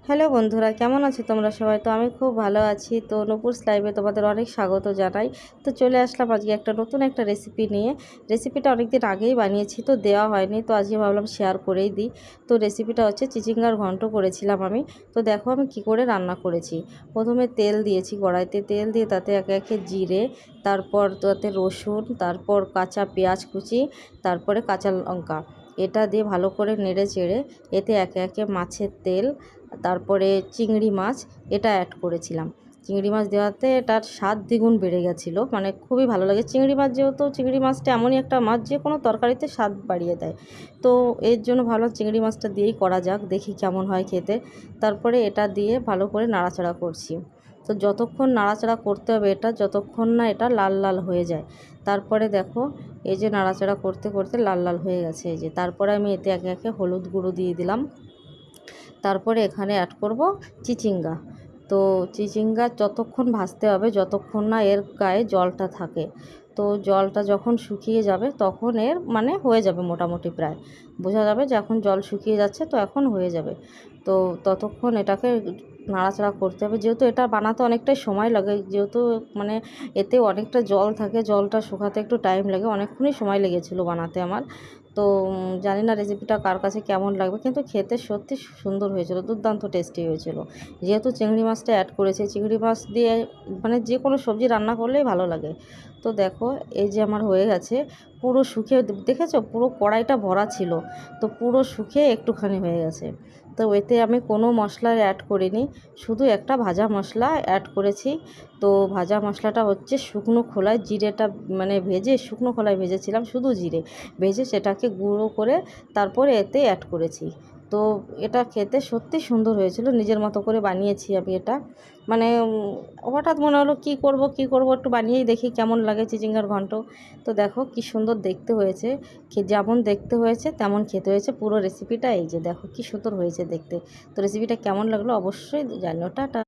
Hello বন্ধুরা, কেমন আছো তোমরা সবাই? তো আমি খুব ভালো আছি। তো নূপুরস লাইভে তোমাদের অনেক স্বাগত জানাই। তো চলে আসলাম আজকে একটা নতুন একটা রেসিপি নিয়ে। রেসিপিটা অনেক দিন আগেই বানিয়েছি, তো দেওয়া হয়নি, তো আজকে ভাবলাম শেয়ার করেই দিই। তো রেসিপিটা হচ্ছে চিচিঙ্গার ঘন্ট করেছিলাম আমি। তো দেখো আমি কি করে রান্না করেছি। প্রথমে তেল দিয়েছি কড়াইতে, তেল দিয়ে তাতে একে একে জিরে, তারপর তাতে রসুন, তারপর কাঁচা পেঁয়াজ কুচি, তারপরে কাঁচা লঙ্কা, এটা দিয়ে ভালো করে নেড়ে চেড়ে এতে একে একে মাছের তেল, তারপরে চিংড়ি মাছ এটা অ্যাড করেছিলাম। চিংড়ি মাছ দেওয়াতে এটার স্বাদ দ্বিগুণ বেড়ে গেছিলো, মানে খুবই ভালো লাগে চিংড়ি মাছ, যেহেতু চিংড়ি মাছটা এমনই একটা মাছ যে কোনো তরকারিতে স্বাদ বাড়িয়ে দেয়। তো এর জন্য ভাবলাম চিংড়ি মাছটা দিয়েই করা যাক, দেখি কেমন হয় খেতে। তারপরে এটা দিয়ে ভালো করে নাড়াচাড়া করছি। তো যতক্ষণ নাড়াচাড়া করতে হবে এটা, যতক্ষণ না এটা লাল লাল হয়ে যায়। তারপরে দেখো এই যে নাড়াচাড়া করতে করতে লাল লাল হয়ে গেছে, এই যে তারপরে আমি এতে একে একে হলুদ গুঁড়ো দিয়ে দিলাম। তারপরে এখানে অ্যাড করব চিচিঙ্গা। তো চিচিঙ্গা যতক্ষণ ভাজতে হবে যতক্ষণ না এর গায়ে জলটা থাকে। তো জলটা যখন শুকিয়ে যাবে তখন এর মানে হয়ে যাবে, মোটামুটি প্রায় বোঝা যাবে যে এখন জল শুকিয়ে যাচ্ছে, তো এখন হয়ে যাবে। তো ততক্ষণ এটাকে নাড়াচাড়া করতে হবে, যেহেতু এটা বানাতে অনেকটাই সময় লাগে, যেহেতু মানে এতে অনেকটা জল থাকে, জলটা শুকাতে একটু টাইম লাগে, অনেকক্ষণই সময় লেগেছিলো বানাতে আমার। তো জানি না রেসিপিটা কার কাছে কেমন লাগবে, কিন্তু খেতে সত্যি সুন্দর হয়েছিল, দুর্দান্ত টেস্টি হয়েছিল। যেহেতু চিংড়ি মাছটা অ্যাড করেছি, চিংড়ি মাছ দিয়ে মানে যে কোনো সবজি রান্না করলেই ভালো লাগে। তো দেখো এই যে আমার হয়ে গেছে, পুরো শুকিয়ে দেখেছো পুরো কড়াইটা ভরা ছিল, তো পুরো শুকিয়ে একটুখানি হয়ে গেছে। তো এতে আমি কোনো মশলা অ্যাড করিনি, শুধু একটা ভাজা মশলা অ্যাড করেছি। তো ভাজা মশলাটা হচ্ছে শুকনো খোলায় জিরেটা, মানে ভেজে শুকনো খোলায় ভেজেছিলাম শুধু জিরে ভেজে, সেটাকে গুঁড়ো করে তারপরে এতে অ্যাড করেছি। তো এটা খেতে সত্যি সুন্দর হয়েছিল, নিজের মতো করে বানিয়েছি আমি এটা। মানে হঠাৎ মনে হলো কী করব কী করব, একটু বানিয়েই দেখি কেমন লাগে চিচিঙ্গার ঘন্ট। তো দেখো কি সুন্দর দেখতে হয়েছে, যেমন দেখতে হয়েছে তেমন খেতে হয়েছে। পুরো রেসিপিটা এই যে দেখো কি সুন্দর হয়েছে দেখতে। তো রেসিপিটা কেমন লাগলো অবশ্যই জানিও। টাটা।